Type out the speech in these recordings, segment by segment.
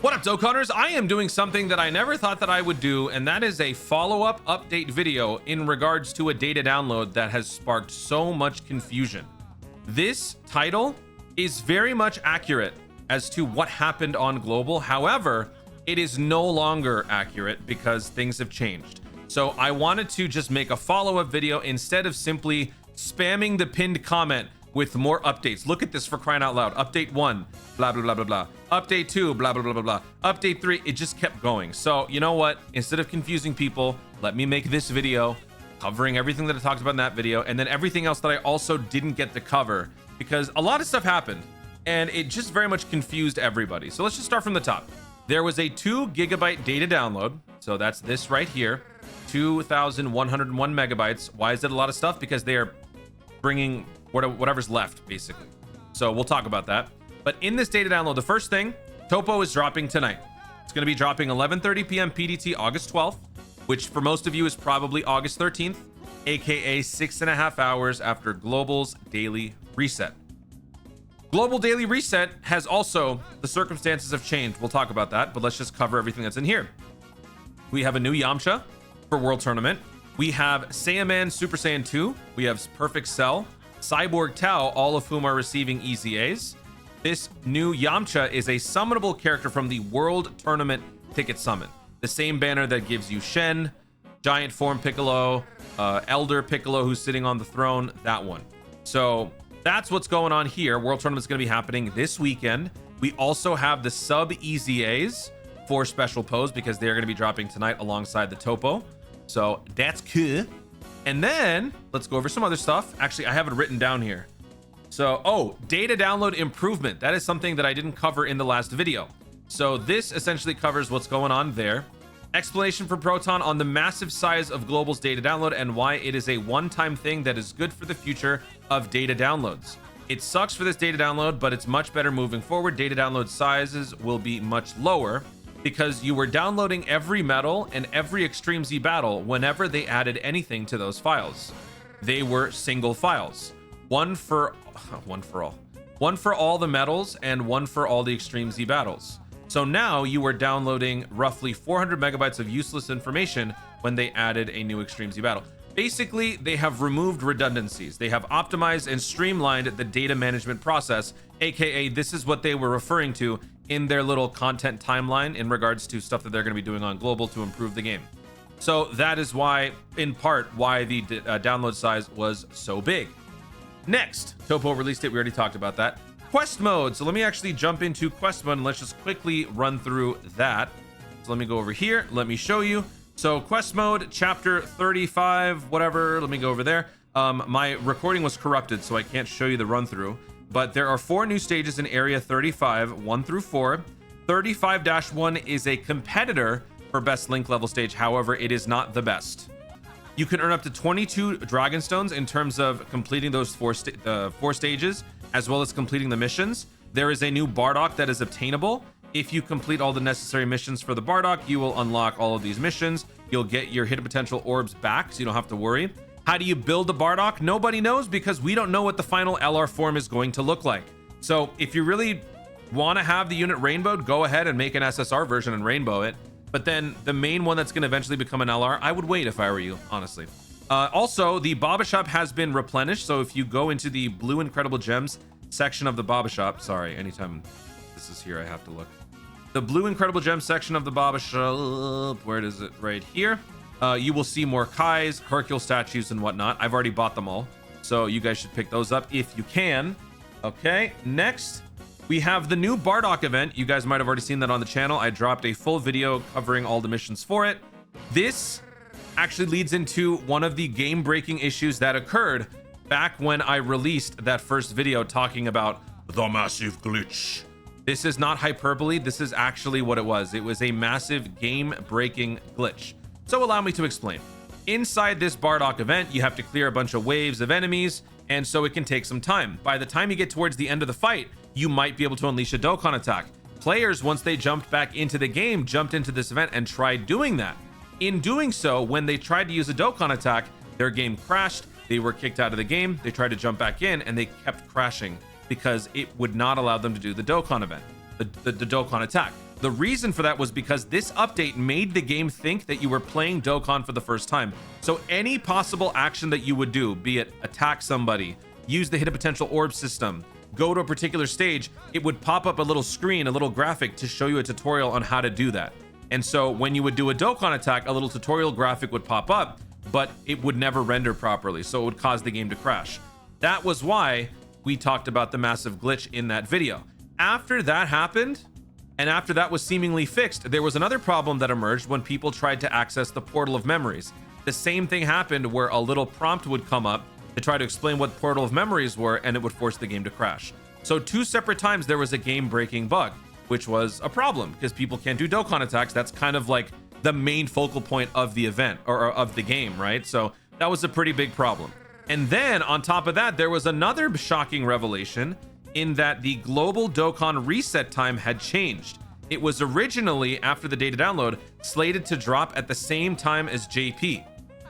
What up, Dokkanners? I am doing something that I never thought that I would do, and that is a follow-up update video in regards to a data download that has sparked so much confusion. This title is very much accurate as to what happened on global. However, it is no longer accurate because things have changed. So I wanted to just make a follow-up video instead of simply spamming the pinned comment with more updates. Look at this, for crying out loud. Update 1, blah, blah, blah, blah, blah. Update 2, blah, blah, blah, blah, blah. Update 3, it just kept going. So you know what? Instead of confusing people, let me make this video covering everything that I talked about in that video, and then everything else that I also didn't get to cover, because a lot of stuff happened and it just very much confused everybody. So let's just start from the top. There was a 2 GB data download. So that's this right here, 2,101 megabytes. Why is it a lot of stuff? Because they are bringing whatever's left, basically. So we'll talk about that. But in this data download, the first thing, Topo is dropping tonight. It's going to be dropping 11:30 p.m. PDT, August 12th, which for most of you is probably August 13th, aka 6.5 hours after Global's daily reset. Global daily reset has also, the circumstances have changed. We'll talk about that, but let's just cover everything that's in here. We have a new Yamcha for World Tournament. We have Saiyaman Super Saiyan 2. We have Perfect Cell, Cyborg Tao, all of whom are receiving EZAs. This new Yamcha is a summonable character from the World Tournament Ticket Summon. The same banner that gives you Shen, Giant Form Piccolo, Elder Piccolo who's sitting on the throne, that one. So that's what's going on here. World Tournament's going to be happening this weekend. We also have the sub EZAs for Special Pose because they're going to be dropping tonight alongside the Topo. So that's cool. And then let's go over some other stuff. Actually, I have it written down here. So, data download improvement. That is something that I didn't cover in the last video. So this essentially covers what's going on there. Explanation from Proton on the massive size of Global's data download and why it is a one-time thing that is good for the future of data downloads. It sucks for this data download, but it's much better moving forward. Data download sizes will be much lower because you were downloading every medal and every Extreme Z battle whenever they added anything to those files. They were single files. One for all the medals and one for all the Extreme Z battles. So now you are downloading roughly 400 megabytes of useless information when they added a new Extreme Z battle. Basically, they have removed redundancies. They have optimized and streamlined the data management process, aka this is what they were referring to in their little content timeline in regards to stuff that they're going to be doing on global to improve the game. So that is why, in part, why the download size was so big. Next, Topo released it. We already talked about that. Quest mode. So let me actually jump into quest mode and let's just quickly run through that. So let me go over here. Let me show you. So quest mode, chapter 35, whatever. Let me go over there. My recording was corrupted, so I can't show you the run through. But there are 4 new stages in area 35, 1 through 4. 35-1 is a competitor for best link level stage. However, it is not the best. You can earn up to 22 Dragon Stones in terms of completing those 4 stages, as well as completing the missions. There is a new Bardock that is obtainable. If you complete all the necessary missions for the Bardock, you will unlock all of these missions. You'll get your hidden potential orbs back, so you don't have to worry. How do you build the Bardock? Nobody knows because we don't know what the final LR form is going to look like. So if you really want to have the unit rainbowed, go ahead and make an SSR version and rainbow it. But then the main one that's going to eventually become an LR, I would wait if I were you, honestly. Also, the Baba Shop has been replenished. So if you go into the Blue Incredible Gems section of the Baba Shop, sorry, anytime this is here, I have to look. The Blue Incredible Gems section of the Baba Shop, where is it? Right here. You will see more Kais, Hercule statues, and whatnot. I've already bought them all, so you guys should pick those up if you can. Okay, next. We have the new Bardock event. You guys might have already seen that on the channel. I dropped a full video covering all the missions for it. This actually leads into one of the game-breaking issues that occurred back when I released that first video talking about the massive glitch. This is not hyperbole. This is actually what it was. It was a massive game-breaking glitch. So allow me to explain. Inside this Bardock event, you have to clear a bunch of waves of enemies, and so it can take some time. By the time you get towards the end of the fight, you might be able to unleash a Dokkan attack. Players, once they jumped back into the game, jumped into this event and tried doing that. In doing so, when they tried to use a Dokkan attack, their game crashed, they were kicked out of the game, they tried to jump back in, and they kept crashing because it would not allow them to do the Dokkan event, the Dokkan attack. The reason for that was because this update made the game think that you were playing Dokkan for the first time. So any possible action that you would do, be it attack somebody, use the hidden potential orb system, go to a particular stage, it would pop up a little screen, a little graphic to show you a tutorial on how to do that. And so when you would do a Dokkan attack, a little tutorial graphic would pop up, but it would never render properly. So it would cause the game to crash. That was why we talked about the massive glitch in that video. After that happened, and after that was seemingly fixed, there was another problem that emerged when people tried to access the Portal of Memories. The same thing happened where a little prompt would come up to try to explain what Portal of Memories were, and it would force the game to crash. So 2 separate times there was a game-breaking bug, which was a problem because people can't do Dokkan attacks. That's kind of like the main focal point of the event or of the game, right? So that was a pretty big problem. And then on top of that, there was another shocking revelation in that the global Dokkan reset time had changed. It was originally, after the data download, slated to drop at the same time as JP.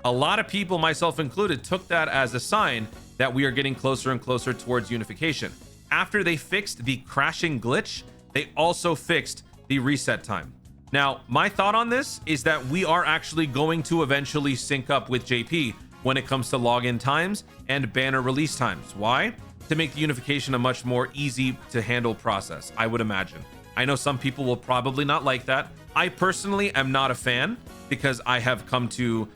A lot of people, myself included, took that as a sign that we are getting closer and closer towards unification. After they fixed the crashing glitch, they also fixed the reset time. Now, my thought on this is that we are actually going to eventually sync up with JP when it comes to login times and banner release times. Why? To make the unification a much more easy to handle process, I would imagine. I know some people will probably not like that. I personally am not a fan because I have come to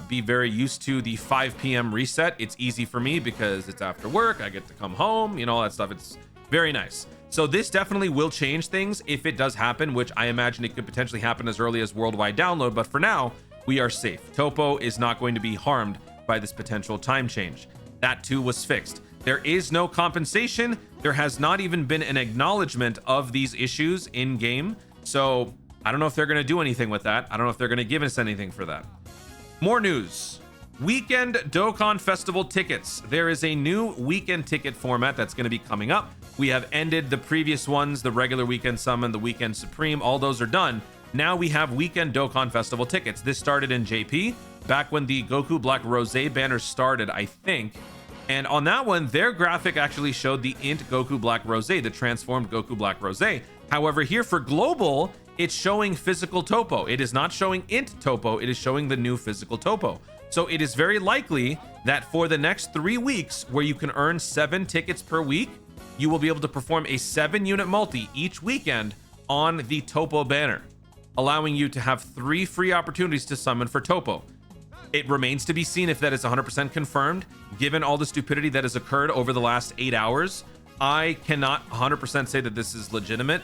be very used to the 5 p.m. reset. It's easy for me because it's after work. I get to come home, all that stuff. It's very nice. So this definitely will change things if it does happen, which I imagine it could potentially happen as early as worldwide download. But for now, we are safe. Topo is not going to be harmed by this potential time change. That too was fixed. There is no compensation. There has not even been an acknowledgement of these issues in game. So I don't know if they're going to do anything with that. I don't know if they're going to give us anything for that. More news. Weekend Dokkan Festival tickets. There is a new weekend ticket format that's going to be coming up. We have ended the previous ones, the regular Weekend Summon, the Weekend Supreme. All those are done. Now we have Weekend Dokkan Festival tickets. This started in JP, back when the Goku Black Rosé banner started, I think. And on that one, their graphic actually showed the Int Goku Black Rosé, the transformed Goku Black Rosé. However, here for Global, it's showing physical Topo. It is not showing Int Topo, it is showing the new physical Topo. So it is very likely that for the next 3 weeks, where you can earn 7 tickets per week, you will be able to perform a 7-unit multi each weekend on the Topo banner, allowing you to have 3 free opportunities to summon for Topo. It remains to be seen if that is 100% confirmed. Given all the stupidity that has occurred over the last 8 hours, I cannot 100% say that this is legitimate.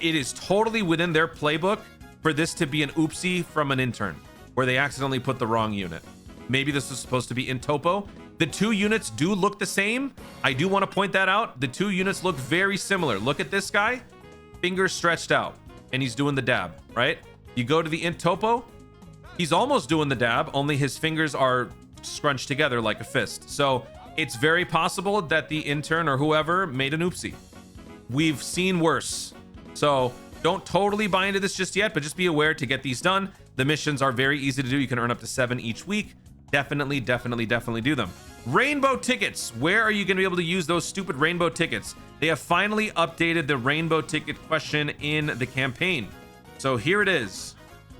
It is totally within their playbook for this to be an oopsie from an intern, where they accidentally put the wrong unit. Maybe this was supposed to be in Topo. The 2 units do look the same. I do want to point that out. The 2 units look very similar. Look at this guy, fingers stretched out, and he's doing the dab, right? You go to the Int Topo, he's almost doing the dab, only his fingers are scrunched together like a fist. So it's very possible that the intern or whoever made an oopsie. We've seen worse. So don't totally buy into this just yet, but just be aware to get these done. The missions are very easy to do. You can earn up to 7 each week. Definitely do them. Rainbow tickets. Where are you going to be able to use those stupid rainbow tickets? They have finally updated the rainbow ticket question in the campaign. So here it is.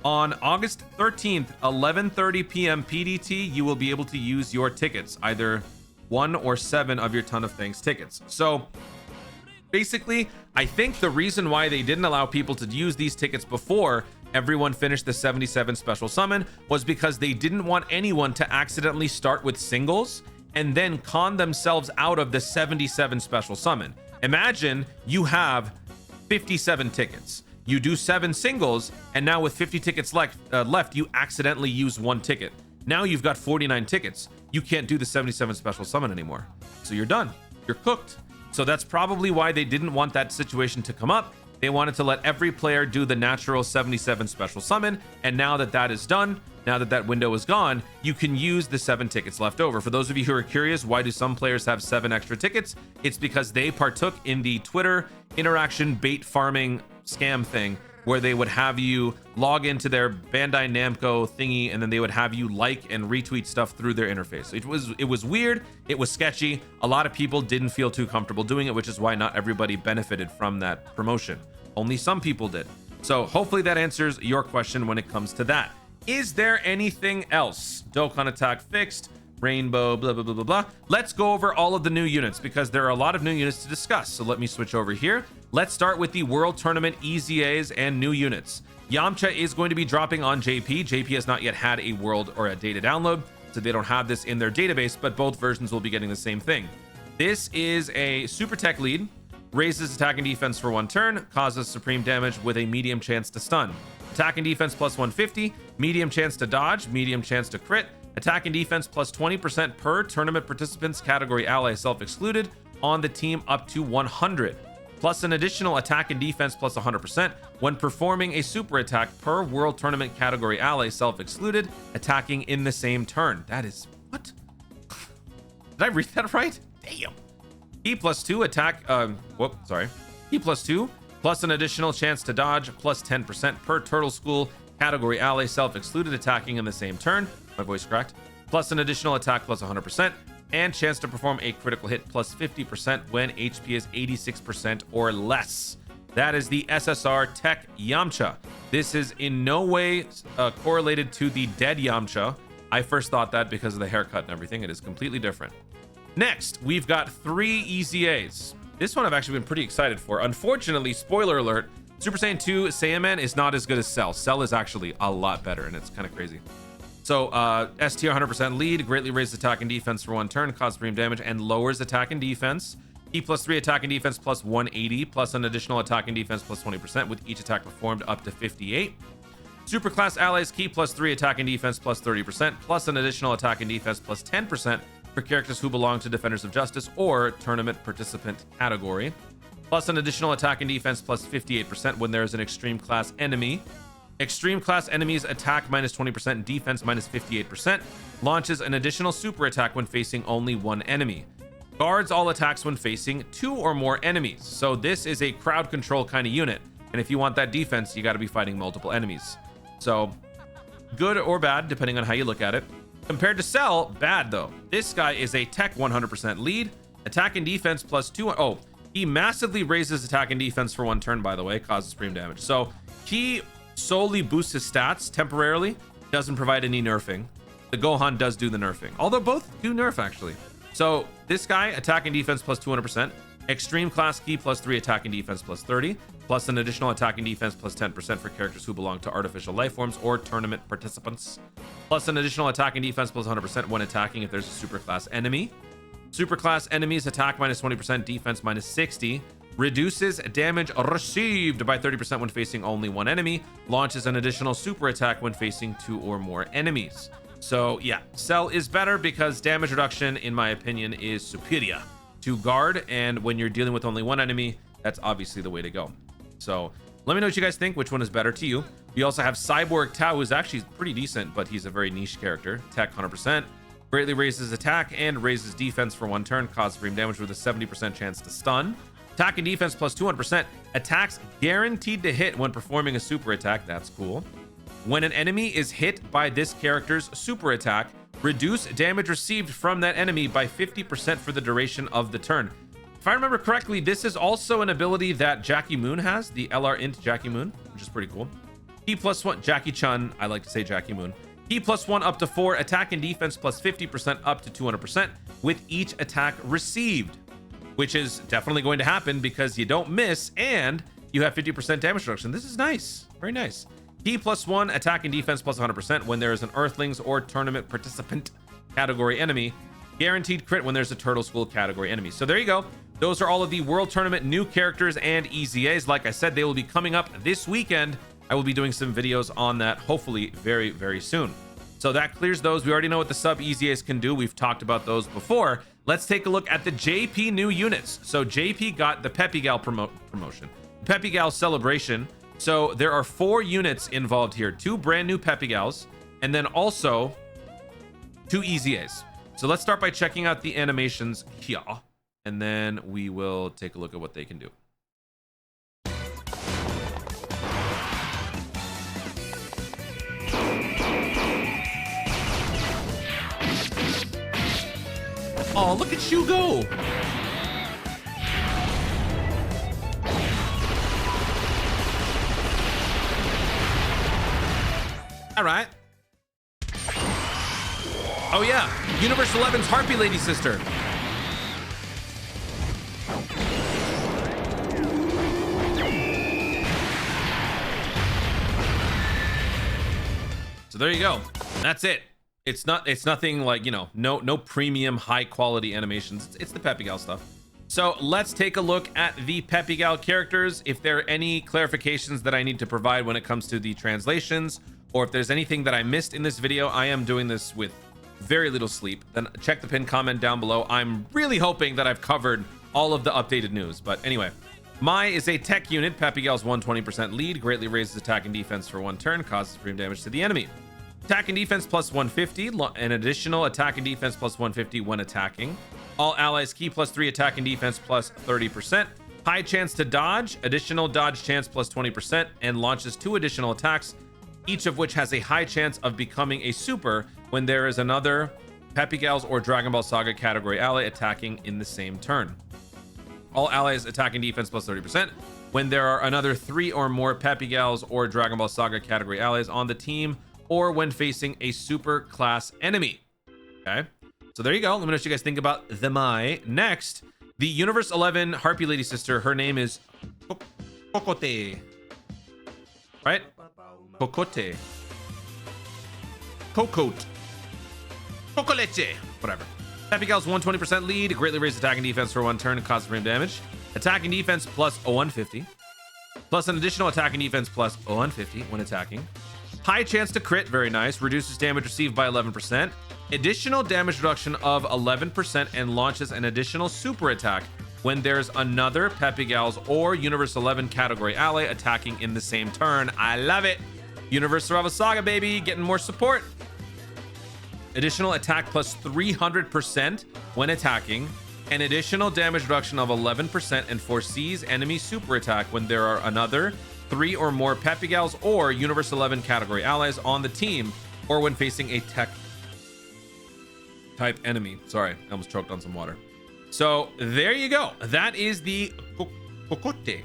On August 13th, 11:30 p.m. PDT, you will be able to use your tickets, either 1 or 7 of your Ton of Thanks tickets. So basically, I think the reason why they didn't allow people to use these tickets before everyone finished the 77 special summon was because they didn't want anyone to accidentally start with singles and then con themselves out of the 77 special summon. Imagine you have 57 tickets. You do 7 singles, and now with 50 tickets left, you accidentally use 1 ticket. Now you've got 49 tickets. You can't do the 77 special summon anymore. So you're done. You're cooked. So that's probably why they didn't want that situation to come up. They wanted to let every player do the natural 77 special summon. And now that that is done, now that that window is gone, you can use the 7 tickets left over. For those of you who are curious, why do some players have 7 extra tickets? It's because they partook in the Twitter interaction bait farming scam thing, where they would have you log into their Bandai Namco thingy, and then they would have you like and retweet stuff through their interface. It was weird. It was sketchy. A lot of people didn't feel too comfortable doing it, which is why not everybody benefited from that promotion. Only some people did. So hopefully that answers your question when it comes to that. Is there anything else? Dokkan attack fixed, rainbow, blah, blah, blah, blah, blah. Let's go over all of the new units because there are a lot of new units to discuss. So let me switch over here. Let's start with the World Tournament EZAs and new units. Yamcha is going to be dropping on JP. JP has not yet had a world or a data download, so they don't have this in their database, but both versions will be getting the same thing. This is a super tech lead, raises attack and defense for 1 turn, causes supreme damage with a medium chance to stun. Attack and defense plus 150, medium chance to dodge, medium chance to crit, attack and defense plus 20% per tournament participants category ally self-excluded on the team up to 100, plus an additional attack and defense plus 100% when performing a super attack per world tournament category ally self-excluded attacking in the same turn. That is what? Did I read that right? Damn. E plus 2 attack, E plus 2 plus an additional chance to dodge plus 10% per turtle school category ally self-excluded attacking in the same turn. My voice cracked. Plus an additional attack plus 100% and chance to perform a critical hit plus 50% when HP is 86% or less. That is the SSR Tech Yamcha. This is in no way correlated to the dead Yamcha. I first thought that because of the haircut and everything. It is completely different. Next, we've got 3 EZAs. This one I've actually been pretty excited for. Unfortunately, spoiler alert, Super Saiyan 2 Saiyaman is not as good as Cell. Cell is actually a lot better, and it's kind of crazy. So, S tier 100% lead, greatly raises attack and defense for 1 turn, causes supreme damage, and lowers attack and defense. E plus 3 attack and defense plus 180, plus an additional attack and defense plus 20% with each attack performed up to 58. Super class allies key plus 3 attack and defense plus 30%, plus an additional attack and defense plus 10% for characters who belong to Defenders of Justice or tournament participant category, plus an additional attack and defense plus 58% when there is an extreme class enemy. Extreme class enemies attack minus 20% and defense minus 58%, launches an additional super attack when facing only 1 enemy. Guards all attacks when facing 2 or more enemies. So this is a crowd control kind of unit. And if you want that defense, you got to be fighting multiple enemies. So good or bad, depending on how you look at it. Compared to Cell, bad though. This guy is a tech 100% lead, attack and defense plus 2. Oh, he massively raises attack and defense for 1 turn, by the way, causes supreme damage. So he solely boosts his stats temporarily, doesn't provide any nerfing. The Gohan does do the nerfing, although both do nerf actually. So this guy, attack and defense plus 200%, extreme class key plus 3 attack and defense plus 30, plus an additional attack and defense plus 10% for characters who belong to artificial life forms or tournament participants, plus an additional attack and defense plus 100% when attacking if there's a super class enemy. Super class enemies attack minus 20%, defense minus 60, reduces damage received by 30% when facing only 1 enemy, launches an additional super attack when facing 2 or more enemies. So yeah, Cell is better because damage reduction, in my opinion, is superior to guard, and when you're dealing with only 1 enemy, that's obviously the way to go. So let me know what you guys think, which one is better to you. We also have Cyborg Tao, who's actually pretty decent, but he's a very niche character. Tech 100%, greatly raises attack and raises defense for 1 turn, causes supreme damage with a 70% chance to stun. Attack and defense plus 200%, attacks guaranteed to hit when performing a super attack. That's cool. When an enemy is hit by this character's super attack, reduce damage received from that enemy by 50% for the duration of the turn. If I remember correctly, this is also an ability that Jackie Moon has, the LR Int Jackie Moon, which is pretty cool. Key plus 1, Jackie Chun, I like to say Jackie Moon. Key plus 1 up to 4, attack and defense plus 50% up to 200% with each attack received, which is definitely going to happen because you don't miss and you have 50% damage reduction. This is nice, very nice. Key plus 1, attack and defense plus 100% when there is an Earthlings or tournament participant category enemy. Guaranteed crit when there's a Turtle School category enemy. So there you go. Those are all of the World Tournament new characters and EZAs. Like I said, they will be coming up this weekend. I will be doing some videos on that, hopefully very, very soon. So that clears those. We already know what the sub EZAs can do. We've talked about those before. Let's take a look at the JP new units. So JP got the Peppy Gal promotion, Peppy Gal celebration. So there are 4 units involved here, 2 brand new Peppy Gals, and then also 2 EZAs. So let's start by checking out the animations here, and then we will take a look at what they can do. Oh, look at you go! All right. Oh yeah, Universe 11's Harpy Lady sister. So there you go. That's it. It's nothing like, you know, no premium high quality animations. It's the Peppy Gal stuff. So let's take a look at the Peppy Gal characters. If there are any clarifications that I need to provide when it comes to the translations, or if there's anything that I missed in this video, I am doing this with very little sleep, then check the pinned comment down below. I'm really hoping that I've covered all of the updated news. But anyway, Mai is a tech unit. Peppy Gal's 120% lead, greatly raises attack and defense for 1 turn, causes supreme damage to the enemy. Attack and defense plus 150, an additional attack and defense plus 150 when attacking. All allies key plus 3 attack and defense plus 30%. High chance to dodge, additional dodge chance plus 20%, and launches 2 additional attacks, each of which has a high chance of becoming a super when there is another Peppy Gals or Dragon Ball Saga category ally attacking in the same turn. All allies attack and defense plus 30% when there are another 3 or more Peppy Gals or Dragon Ball Saga category allies on the team, or when facing a super class enemy. Okay, so there you go. Let me know what you guys think about the Mai. Next, the Universe 11 Harpy Lady sister. Her name is Cocote. Right? Cocote. Cocote. Cocoleche. Whatever. Peppy Gal's 120% lead. Greatly raised attack and defense for 1 turn and causes supreme damage. Attack and defense plus 150. Plus an additional attack and defense plus 150 when attacking. High chance to crit, very nice. Reduces damage received by 11%. Additional damage reduction of 11% and launches an additional super attack when there's another Peppy Gals or Universe 11 category ally attacking in the same turn. I love it. Universe Survival Saga, baby, getting more support. Additional attack plus 300% when attacking. An additional damage reduction of 11% and foresees enemy super attack when there are another 3 or more Peppy Gals or Universe 11 category allies on the team, or when facing a tech type enemy. Sorry, I almost choked on some water. So there you go. That is the Cocote. Let me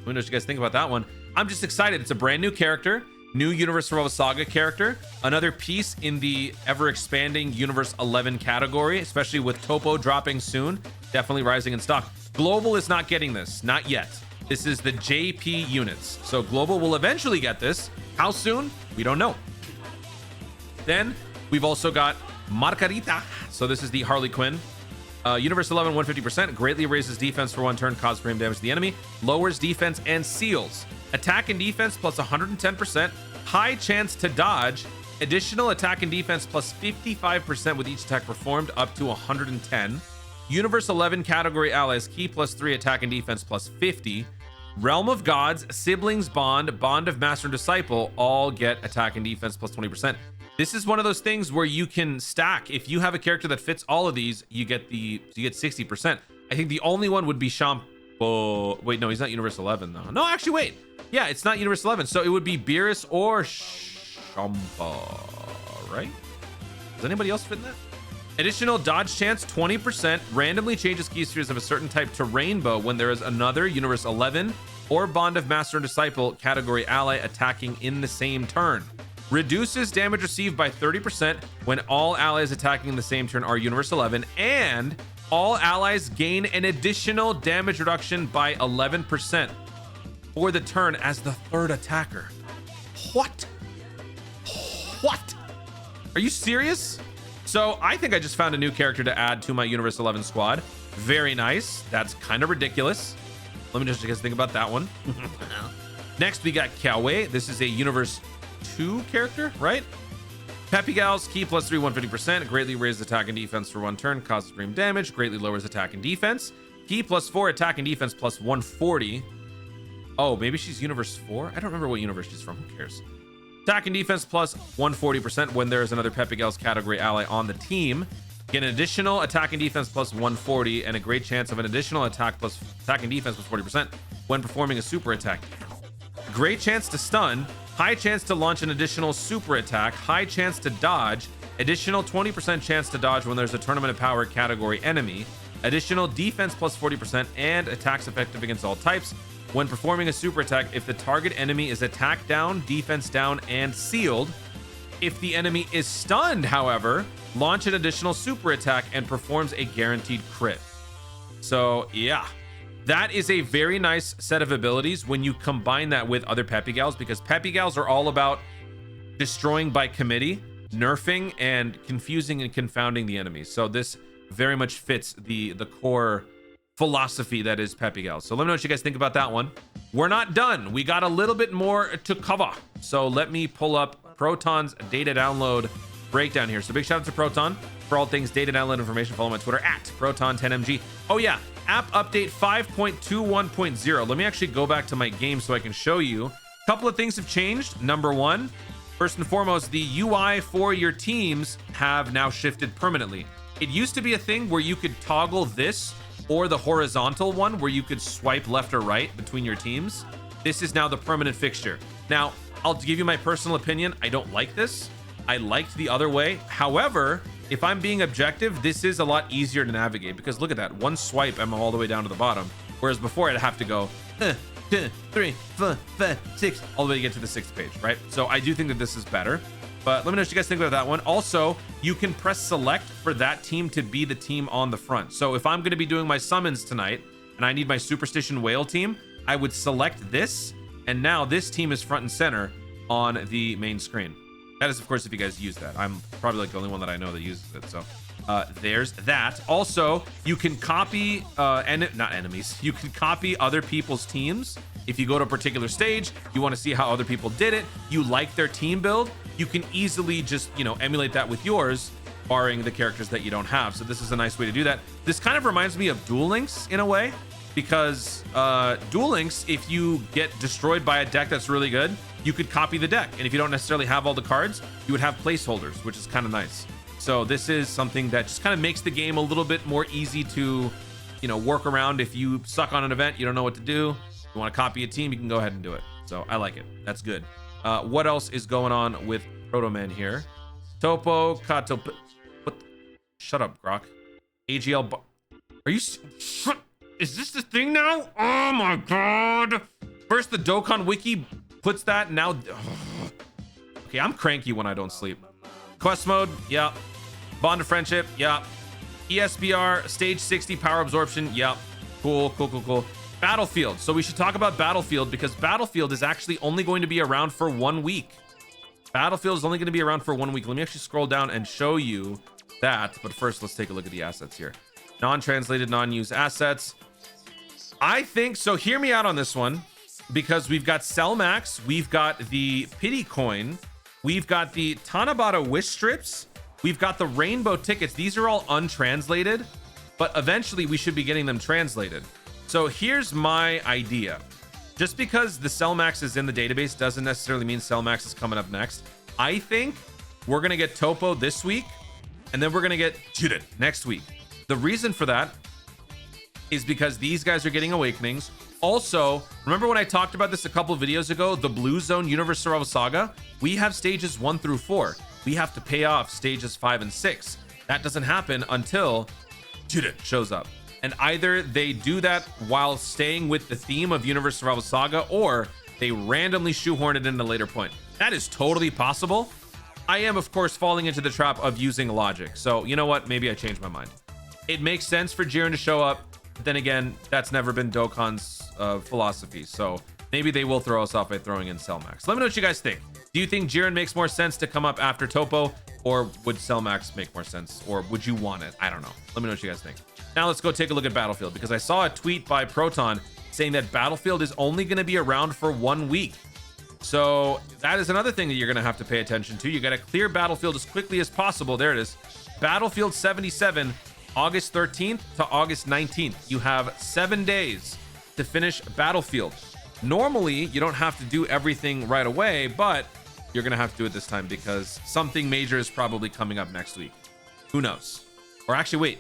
know what you guys think about that one. I'm just excited. It's a brand new character, new Universe Survival Saga character, another piece in the ever expanding Universe 11 category, especially with Topo dropping soon, definitely rising in stock. Global is not getting this, not yet. This is the JP units. So Global will eventually get this. How soon? We don't know. Then we've also got Margarita. So this is the Harley Quinn. Universe 11, 150%. Greatly raises defense for 1 turn, causes supreme damage to the enemy. Lowers defense and seals. Attack and defense plus 110%. High chance to dodge. Additional attack and defense plus 55% with each attack performed, up to 110. Universe 11 category allies key plus 3 attack and defense plus 50. Realm of Gods, Siblings Bond, Bond of Master and Disciple all get attack and defense plus 20%. This is one of those things where you can stack. If you have a character that fits all of these, you get 60%. I think the only one would be Shampoo. Wait, no, he's not Universe 11 though. No, actually, wait. Yeah, it's not Universe 11. So it would be Beerus or Shampoo, right? Does anybody else fit in that? Additional dodge chance 20%. Randomly changes key series of a certain type to Rainbow when there is another Universe 11 or Bond of Master and Disciple category ally attacking in the same turn. Reduces damage received by 30% when all allies attacking in the same turn are Universe 11, and all allies gain an additional damage reduction by 11% for the turn as the 3rd attacker. What? Are you serious? So I think I just found a new character to add to my Universe 11 squad. Very nice. That's kind of ridiculous. Let me just think about that one. Next, we got Kiawe. This is a Universe 2 character, right? Peppy Gals, key plus 3, 150%. Greatly raises attack and defense for 1 turn, causes supreme damage. Greatly lowers attack and defense. Key plus 4, attack and defense plus 140. Oh, maybe she's Universe 4? I don't remember what universe she's from. Who cares? Attack and defense plus 140% when there is another Peppy Gals category ally on the team. Get an additional attack and defense plus 140 and a great chance of an additional attack and defense plus 40% when performing a super attack. Great chance to stun. High chance to launch an additional super attack. High chance to dodge. Additional 20% chance to dodge when there's a Tournament of Power category enemy. Additional defense plus 40% and attacks effective against all types. When performing a super attack, if the target enemy is attack down, defense down, and sealed, If the enemy is stunned, however, launch an additional super attack and performs a guaranteed crit. So yeah, that is a very nice set of abilities when you combine that with other Peppy Gals, because Peppy Gals are all about destroying by committee, nerfing, and confusing and confounding the enemies. So this very much fits the core philosophy that is Peppy Gals. So let me know what you guys think about that one. We're not done. We got a little bit more to cover. So let me pull up Proton's data download breakdown here. So big shout out to Proton for all things data download information. Follow my Twitter at Proton10mg. Oh yeah, app update 5.21.0. Let me actually go back to my game so I can show you. A couple of things have changed. Number one, first and foremost, the UI for your teams have now shifted permanently. It used to be a thing where you could toggle this or the horizontal one where you could swipe left or right between your teams. This is now the permanent fixture. Now, I'll give you my personal opinion. I don't like this. I liked the other way. However, if I'm being objective, this is a lot easier to navigate because look at that. One swipe, I'm all the way down to the bottom. Whereas before I'd have to go 2, 3, 4, 5, 6, all the way to get to the 6th page, right? So I do think that this is better. But let me know what you guys think about that one. Also, you can press select for that team to be the team on the front. So if I'm going to be doing my summons tonight and I need my Superstition Whale team, I would select this. And now this team is front and center on the main screen. That is, of course, if you guys use that. I'm probably like the only one that I know that uses it. So there's that. Also, you can copy, not enemies. You can copy other people's teams. If you go to a particular stage, you want to see how other people did it, you like their team build, you can easily just, you know, emulate that with yours, barring the characters that you don't have. So this is a nice way to do that. This kind of reminds me of Duel Links in a way, because Duel Links, if you get destroyed by a deck that's really good, you could copy the deck. And if you don't necessarily have all the cards, you would have placeholders, which is kind of nice. So this is something that just kind of makes the game a little bit more easy to, you know, work around. If you suck on an event, you don't know what to do, you want to copy a team, you can go ahead and do it. So I like it. That's good. What else is going on with Proto Man here? Topo, Kato. What? Shut up, Grok. AGL. Are you? Is this the thing now? Oh my god! First the Dokkan Wiki puts that. Now, okay, I'm cranky when I don't sleep. Quest mode, yeah. Bond of friendship, yeah. ESBR stage 60 power absorption, yeah. Cool. Battlefield. So we should talk about Battlefield because Battlefield is actually only going to be around for 1 week. Battlefield is only going to be around for 1 week. Let me actually scroll down and show you that. But first, let's take a look at the assets here. Non-translated, non-used assets. I think so. Hear me out on this one because we've got Cell Max, we've got the Pity Coin, we've got the Tanabata Wish Strips, we've got the Rainbow Tickets. These are all untranslated, but eventually we should be getting them translated. So here's my idea. Just because the Cell Max is in the database doesn't necessarily mean Cell Max is coming up next. I think we're gonna get Topo this week, and then we're gonna get Judith next week. The reason for that is because these guys are getting awakenings. Also, remember when I talked about this a couple of videos ago, the Blue Zone Universe Survival Saga? We have stages 1 through 4. We have to pay off stages 5 and 6. That doesn't happen until Judith shows up. And either they do that while staying with the theme of Universe Survival Saga, or they randomly shoehorn it in a later point. That is totally possible. I am, of course, falling into the trap of using logic. So, you know what? Maybe I changed my mind. It makes sense for Jiren to show up. But then again, that's never been Dokkan's philosophy. So maybe they will throw us off by throwing in Cell Max. Let me know what you guys think. Do you think Jiren makes more sense to come up after Topo? Or would Cell Max make more sense? Or would you want it? I don't know. Let me know what you guys think. Now let's go take a look at Battlefield, because I saw a tweet by Proton saying that Battlefield is only going to be around for 1 week. So that is another thing that you're going to have to pay attention to. You got to clear Battlefield as quickly as possible. There it is. Battlefield 77, August 13th to August 19th. You have 7 days to finish Battlefield. Normally, you don't have to do everything right away, but you're going to have to do it this time because something major is probably coming up next week. Who knows? Or actually, wait.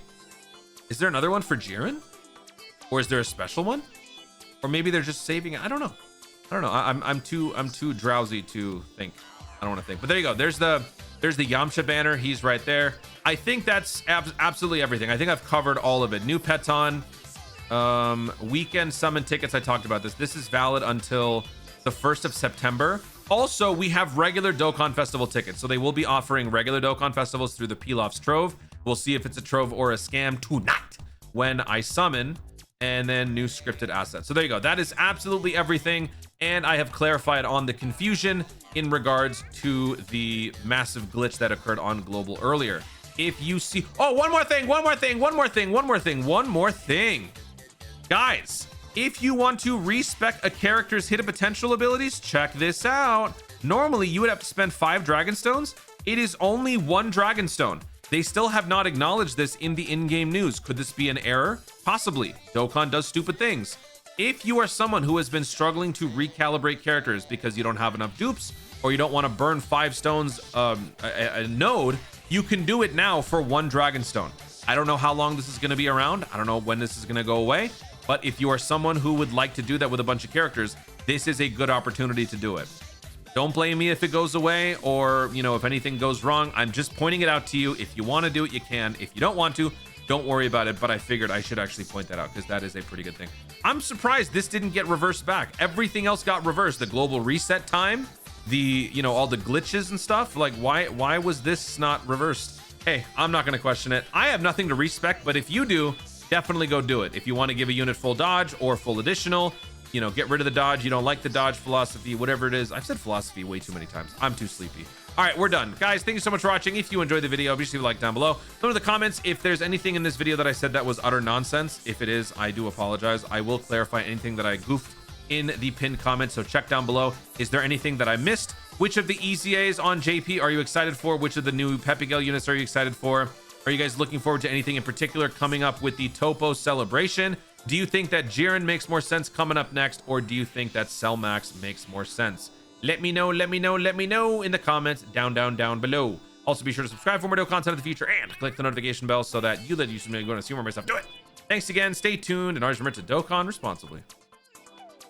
Is there another one for Jiren? Or is there a special one? Or maybe they're just saving it. I don't know. I'm too drowsy to think. I don't want to think. But there you go. There's the Yamcha banner. He's right there. I think that's absolutely everything. I think I've covered all of it. New Peton, weekend summon tickets. I talked about this. This is valid until the 1st of September. Also, we have regular Dokkan Festival tickets. So they will be offering regular Dokkan Festivals through the Pilaf's Trove. We'll see if it's a Trove or a scam tonight when I summon, and then new scripted assets. So there you go. That is absolutely everything. And I have clarified on the confusion in regards to the massive glitch that occurred on Global earlier. If you see, oh, one more thing. Guys, if you want to respec a character's hidden potential abilities, check this out. Normally, you would have to spend 5 Dragon Stones. It is only 1 Dragon Stone. They still have not acknowledged this in the in-game news. Could this be an error? Possibly. Dokkan does stupid things. If you are someone who has been struggling to recalibrate characters because you don't have enough dupes, or you don't want to burn 5 stones a node, you can do it now for 1 Dragon Stone. I don't know how long this is going to be around. I don't know when this is going to go away. But if you are someone who would like to do that with a bunch of characters, this is a good opportunity to do it. Don't blame me if it goes away, or, you know, if anything goes wrong. I'm just pointing it out to you. If you want to do it, you can. If you don't want to, don't worry about it. But I figured I should actually point that out because that is a pretty good thing. I'm surprised this didn't get reversed back. Everything else got reversed. The global reset time, the, you know, all the glitches and stuff. Like, why was this not reversed? Hey, I'm not going to question it. I have nothing to respec, but if you do, definitely go do it. If you want to give a unit full dodge or full additional, you know, get rid of the dodge. You don't like the dodge philosophy, whatever it is. I've said philosophy way too many times. I'm too sleepy. All right, we're done. Guys, thank you so much for watching. If you enjoyed the video, obviously leave a like down below. Go to the comments if there's anything in this video that I said that was utter nonsense. If it is, I do apologize. I will clarify anything that I goofed in the pinned comment, so check down below. Is there anything that I missed? Which of the EZAs on JP are you excited for? Which of the new Pepigale units are you excited for? Are you guys looking forward to anything in particular coming up with the Topo celebration? Do you think that Jiren makes more sense coming up next, or do you think that Cellmax makes more sense? Let me know in the comments down below. Also, be sure to subscribe for more content in the future and click the notification bell so that you let you go to see more of my stuff. Do it. Thanks again. Stay tuned, and always remember to Dokkan responsibly.